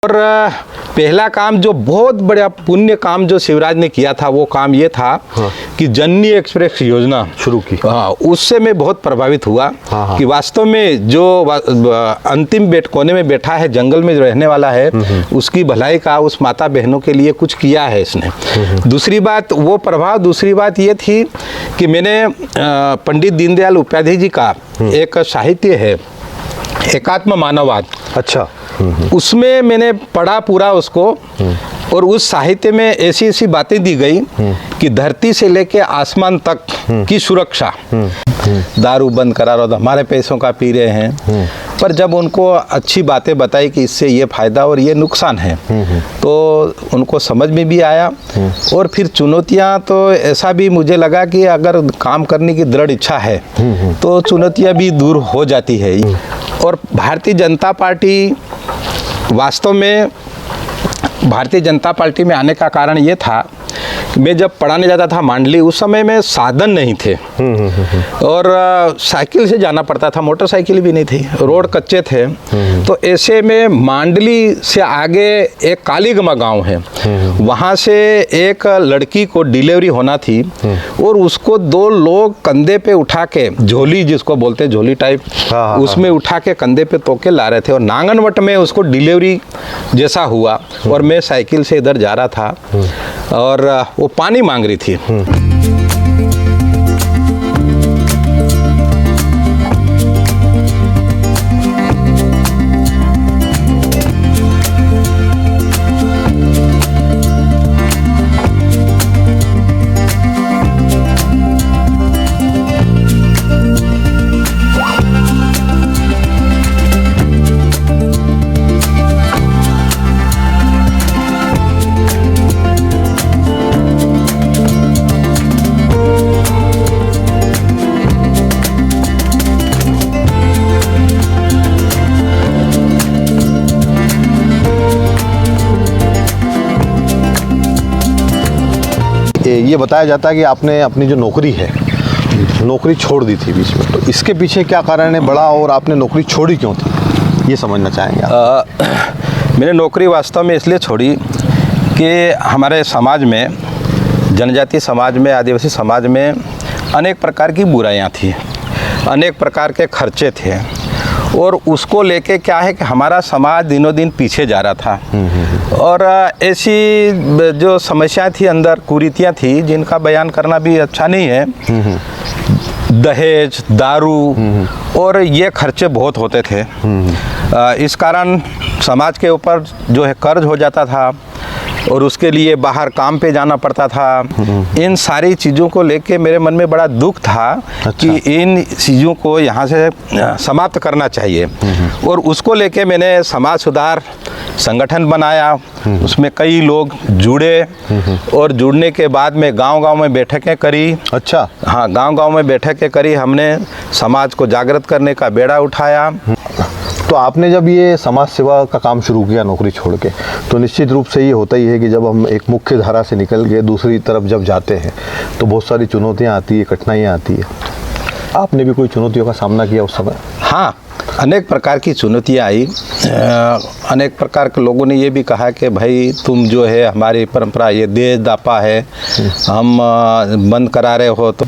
और पहला काम जो बहुत बड़ा पुण्य काम जो शिवराज ने किया था वो काम ये था कि जननी एक्सप्रेस योजना शुरू की। हाँ, उससे मैं बहुत प्रभावित हुआ कि वास्तव में जो अंतिम कोने में बैठा है, जंगल में रहने वाला है, उसकी भलाई का उस माता बहनों के लिए कुछ किया है इसने। दूसरी बात वो प्रभाव, दूसरी बात ये थी कि मैंने पंडित दीनदयाल उपाध्याय जी का एक साहित्य है एकात्म मानववाद, अच्छा, उसमें मैंने पढ़ा पूरा उसको, और उस साहित्य में ऐसी ऐसी बातें दी गई कि धरती से लेके आसमान तक की सुरक्षा, दारू बंद करा रहा, हमारे पैसों का पी रहे हैं, पर जब उनको अच्छी बातें बताई कि इससे ये फायदा और ये नुकसान है, तो उनको समझ में भी आया। और फिर चुनौतियां, तो ऐसा भी मुझे लगा कि अगर काम करने की दृढ़ इच्छा है तो चुनौतियां भी दूर हो जाती है। और भारतीय जनता पार्टी, वास्तव में भारतीय जनता पार्टी में आने का कारण ये था, मैं जब पढ़ाने जाता था मांडली, उस समय में साधन नहीं थे और साइकिल से जाना पड़ता था, मोटरसाइकिल भी नहीं थी, रोड कच्चे थे। तो ऐसे में मांडली से आगे एक कालीगमा गांव है, वहाँ से एक लड़की को डिलीवरी होना थी और उसको दो लोग कंधे पे उठा के, झोली जिसको बोलते हैं, झोली टाइप, उसमें उठा के कंधे पे तोके ला रहे थे और नांगनवट में उसको डिलीवरी जैसा हुआ और मैं साइकिल से इधर जा रहा था और वो पानी मांग रही थी। ये बताया जाता है कि आपने अपनी जो नौकरी है, नौकरी छोड़ दी थी बीच में, तो इसके पीछे क्या कारण है बड़ा, और आपने नौकरी छोड़ी क्यों थी, ये समझना चाहेंगे आप? मैंने नौकरी वास्तव में इसलिए छोड़ी कि हमारे समाज में, जनजातीय समाज में, आदिवासी समाज में अनेक प्रकार की बुराइयां थी, अनेक प्रकार के खर्चे थे और उसको लेके क्या है कि हमारा समाज दिनों दिन पीछे जा रहा था और ऐसी जो समस्याएं थी, अंदर कुरीतियां थी जिनका बयान करना भी अच्छा नहीं है। दहेज, दारू और ये खर्चे बहुत होते थे। इस कारण समाज के ऊपर जो है कर्ज हो जाता था और उसके लिए बाहर काम पे जाना पड़ता था। इन सारी चीज़ों को लेके मेरे मन में बड़ा दुख था कि इन चीज़ों को यहाँ से समाप्त करना चाहिए और उसको लेके मैंने समाज सुधार संगठन बनाया। उसमें कई लोग जुड़े और जुड़ने के बाद में गांव-गांव में बैठकें करी। अच्छा, हाँ, गांव-गांव में बैठकें करी, हमने समाज को जागृत करने का बेड़ा उठाया। तो आपने जब ये समाज सेवा का काम शुरू किया नौकरी छोड़ के, तो निश्चित रूप से ये होता ही है कि जब हम एक मुख्य धारा से निकल के दूसरी तरफ जब जाते हैं तो बहुत सारी चुनौतियाँ आती है, कठिनाइयाँ आती है। आपने भी कोई चुनौतियों का सामना किया उस समय? हाँ, अनेक प्रकार की चुनौतियाँ आई। अनेक प्रकार के लोगों ने ये भी कहा कि भाई तुम जो है हमारी परंपरा ये देश दापा है, हम बंद करा रहे हो, तो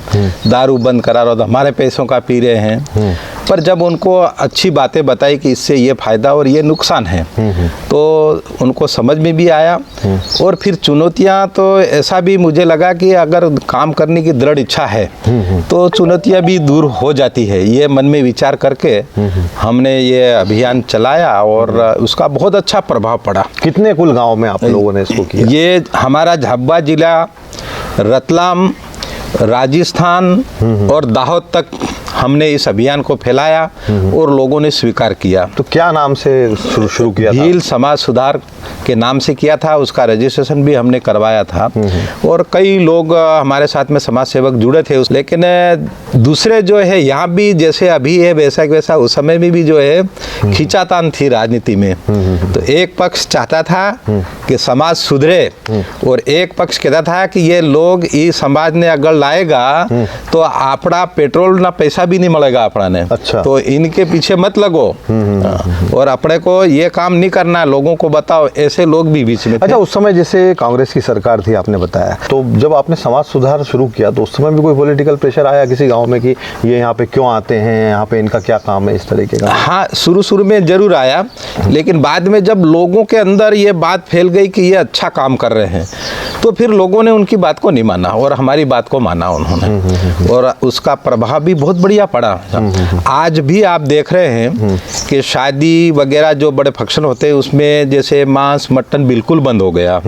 दारू बंद करा रहे हो, तो हमारे पैसों का पी रहे हैं। पर जब उनको अच्छी बातें बताई कि इससे ये फायदा और ये नुकसान है, तो उनको समझ में भी आया। और फिर चुनौतियाँ, तो ऐसा भी मुझे लगा कि अगर काम करने की दृढ़ इच्छा है तो चुनौतियाँ भी दूर हो जाती है। ये मन में विचार करके हमने ये अभियान चलाया और उसका बहुत अच्छा प्रभाव पड़ा। कितने कुल गाँव में आप लोगों ने इसको किया? ये हमारा झाबुआ जिला, रतलाम, राजस्थान और दाहोद तक हमने इस अभियान को फैलाया और लोगों ने स्वीकार किया। तो क्या नाम से शुरू किया था? भील समाज सुधार के नाम से किया था, उसका रजिस्ट्रेशन भी हमने करवाया था और कई लोग हमारे साथ में समाज सेवक जुड़े थे। लेकिन दूसरे जो है यहाँ भी जैसे अभी है वैसा वैसा उस समय में भी जो है खींचातान थी राजनीति में। तो एक पक्ष चाहता था कि समाज सुधरे और एक पक्ष कहता था कि ये लोग इस समाज ने अगर लाएगा तो आपड़ा पेट्रोल ना पैसा पैसा भी नहीं मिलेगा अपना ने। अच्छा। तो इनके पीछे मत लगो और अपने को ये काम नहीं करना, लोगों को बताओ। ऐसे लोग भी बीच में थे। अच्छा, उस समय जैसे कांग्रेस की सरकार थी आपने बताया, तो जब आपने समाज सुधार शुरू किया तो उस समय भी कोई पॉलिटिकल प्रेशर आया किसी गांव में कि ये यहाँ पे क्यों आते हैं, यहाँ पे इनका क्या काम है, इस तरीके का? हाँ, शुरू में जरूर आया, लेकिन बाद में जब लोगों के अंदर ये बात फैल गई कि ये अच्छा काम कर रहे हैं, तो फिर लोगों ने उनकी बात को नहीं माना और हमारी बात को माना उन्होंने, और उसका प्रभाव भी बहुत बढ़िया पड़ा। आज भी आप देख रहे हैं कि शादी वगैरह जो बड़े फंक्शन होते हैं उसमें जैसे मांस मटन बिल्कुल बंद हो गया।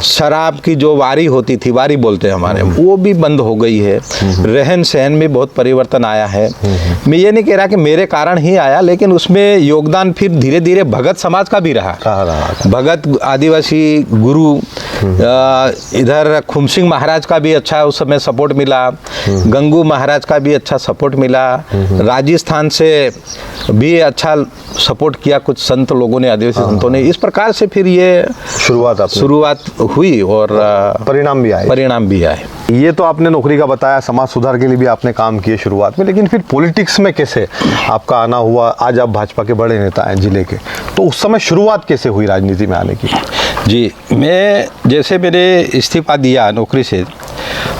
शराब की जो वारी होती थी, वारी बोलते हैं हमारे, वो भी बंद हो गई है। रहन सहन में बहुत परिवर्तन आया है। मैं ये नहीं कह रहा कि मेरे कारण ही आया, लेकिन उसमें योगदान फिर धीरे धीरे भगत समाज का भी रहा। भगत आदिवासी गुरु, इधर खुम सिंह महाराज का भी अच्छा उस समय सपोर्ट मिला, गंगू महाराज का भी अच्छा सपोर्ट मिला, राजस्थान से भी अच्छा सपोर्ट किया कुछ संत लोगों ने, आदिवासी संतों ने। इस प्रकार से फिर ये शुरुआत हुई और परिणाम भी आए। ये तो आपने नौकरी का बताया, समाज सुधार के लिए भी आपने काम किए शुरुआत में, लेकिन फिर पॉलिटिक्स में कैसे आपका आना हुआ? आज आप भाजपा के बड़े नेता हैं जिले के, तो उस समय शुरुआत कैसे हुई राजनीति में आने की? जी, मैं जैसे मैंने इस्तीफा दिया नौकरी से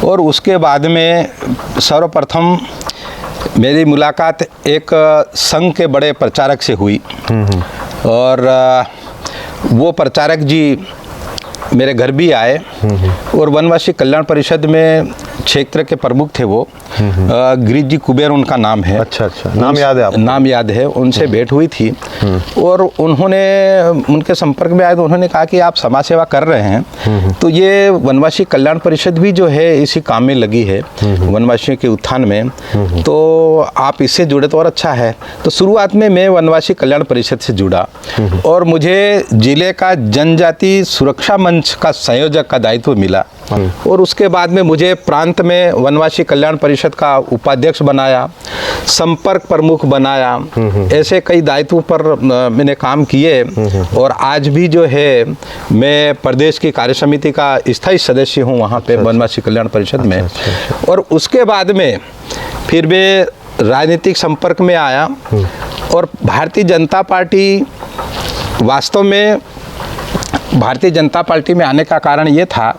और उसके बाद में सर्वप्रथम मेरी मुलाकात एक संघ के बड़े प्रचारक से हुई और वो प्रचारक जी मेरे घर भी आए और वनवासी कल्याण परिषद में क्षेत्र के प्रमुख थे वो, गिरीश जी कुबेर उनका नाम है। अच्छा, नाम याद है आपको? नाम याद है। उनसे भेंट हुई थी और उन्होंने उनके संपर्क में आए तो उन्होंने कहा कि आप समाज सेवा कर रहे हैं, तो ये वनवासी कल्याण परिषद भी जो है इसी काम में लगी है, वनवासियों के उत्थान में, तो आप इससे जुड़े तो और अच्छा है। तो शुरुआत में मैं वनवासी कल्याण परिषद से जुड़ा और मुझे जिले का जनजाति सुरक्षा मंच का संयोजक का दायित्व मिला और उसके बाद में मुझे प्रांत में वनवासी कल्याण परिषद का उपाध्यक्ष बनाया, संपर्क प्रमुख बनाया। ऐसे कई दायित्वों पर मैंने काम किए और आज भी जो है मैं प्रदेश की कार्य समिति का स्थायी सदस्य हूँ वहाँ पे वनवासी कल्याण परिषद में। और उसके बाद में फिर मैं राजनीतिक संपर्क में आया और भारतीय जनता पार्टी, वास्तव में भारतीय जनता पार्टी में आने का कारण ये था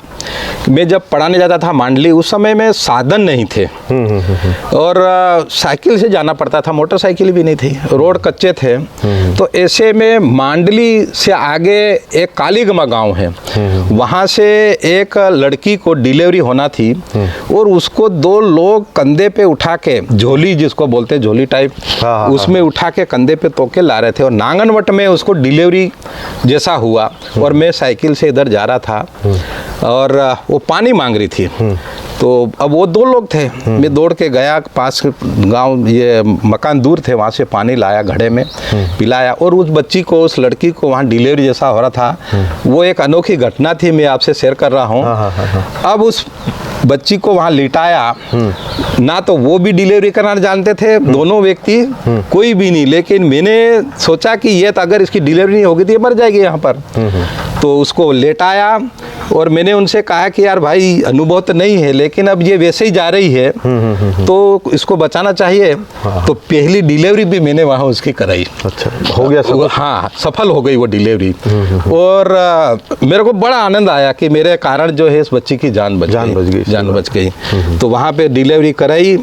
कि मैं जब पढ़ाने जाता था मांडली, उस समय में साधन नहीं थे और साइकिल से जाना पड़ता था, मोटरसाइकिल भी नहीं थी, रोड कच्चे थे। तो ऐसे में मांडली से आगे एक कालीगमा गांव है, वहाँ से एक लड़की को डिलीवरी होना थी और उसको दो लोग कंधे पे उठा के, झोली जिसको बोलते हैं, झोली टाइप, उसमें उठा के कंधे पे तोके ला रहे थे और नांगनवट में उसको डिलीवरी जैसा हुआ और मैं साइकिल से इधर जा रहा था और वो पानी मांग रही थी। तो अब वो दो लोग थे, मैं दौड़ के गया, पास गांव, ये मकान दूर थे, वहाँ से पानी लाया, घड़े में पिलाया और उस बच्ची को, उस लड़की को वहाँ डिलीवरी जैसा हो रहा था। वो एक अनोखी घटना थी, मैं आपसे शेयर कर रहा हूँ। अब उस बच्ची को वहाँ लिटाया, ना तो वो भी डिलीवरी करना जानते थे दोनों व्यक्ति, कोई भी नहीं, लेकिन मैंने सोचा कि ये तो अगर इसकी डिलीवरी नहीं होगी तो ये मर जाएगी यहाँ पर। तो उसको लेटाया और मैंने उनसे कहा कि यार भाई, अनुभव तो नहीं है लेकिन अब ये वैसे ही जा रही है तो इसको बचाना चाहिए। तो पहली डिलीवरी भी मैंने वहाँ उसकी कराई। अच्छा, हो गया सब? हाँ, सफल हो गई वो डिलीवरी और मेरे को बड़ा आनंद आया कि मेरे कारण जो है इस बच्ची की जान बच गई। तो वहाँ पे डिलीवरी कराई,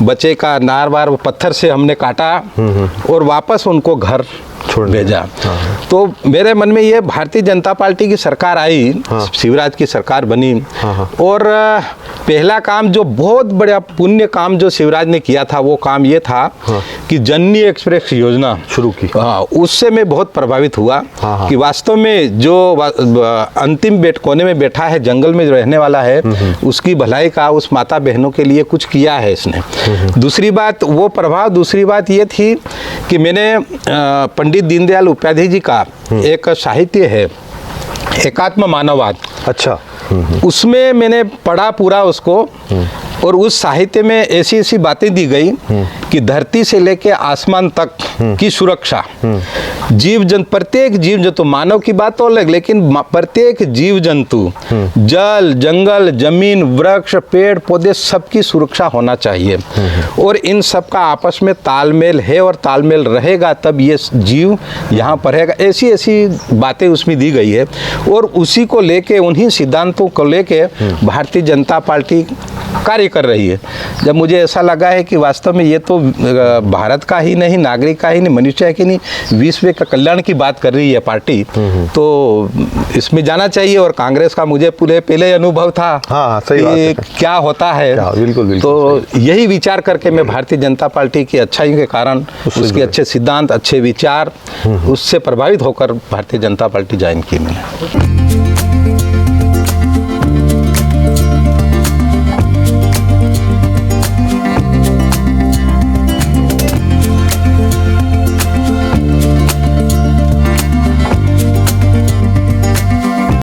बच्चे का नार बार पत्थर से हमने काटा और वापस उनको घर भेजा। तो मेरे मन में ये भारतीय जनता पार्टी की सरकार आई, शिवराज की सरकार बनी और पहला काम जो बहुत बड़ा पुण्य काम जो शिवराज ने किया था वो काम ये था कि जननी एक्सप्रेस योजना शुरू की। उससे मैं बहुत प्रभावित हुआ कि वास्तव में जो अंतिम कोने में बैठा है, जंगल में जो रहने वाला है, उसकी भलाई का उस माता बहनों के लिए कुछ किया है इसने। दूसरी बात वो प्रभाव, दूसरी बात ये थी कि मैंने पंडित दीनदयाल उपाध्याय जी का एक साहित्य है, एकात्म मानववाद। अच्छा, उसमें मैंने पढ़ा पूरा उसको और उस साहित्य में ऐसी ऐसी बातें दी गई कि धरती से लेके आसमान तक की सुरक्षा, जीव जंतु, प्रत्येक जीव जंतु, मानव की बात तो अलग, लेकिन प्रत्येक जीव जंतु, जल, जंगल, जमीन, वृक्ष, पेड़ पौधे, सबकी सुरक्षा होना चाहिए। और इन सब का आपस में तालमेल है और तालमेल रहेगा तब ये जीव यहाँ पर रहेगा। ऐसी ऐसी बातें उसमें दी गई है और उसी को लेके, उन्हीं सिद्धांतों को लेके भारतीय जनता पार्टी कार्य कर रही है। जब मुझे ऐसा लगा है कि वास्तव में ये तो भारत का ही नहीं, नागरिक का ही नहीं, मनुष्य की नहीं, विश्व का कल्याण की बात कर रही है पार्टी, तो इसमें जाना चाहिए। और कांग्रेस का मुझे पूरे पहले अनुभव था सही बात है। क्या होता है, बिल्कुल तो यही विचार करके मैं भारतीय जनता पार्टी की अच्छाई के कारण, उसके अच्छे सिद्धांत, अच्छे विचार, उससे प्रभावित होकर भारतीय जनता पार्टी ज्वाइन की मैंने।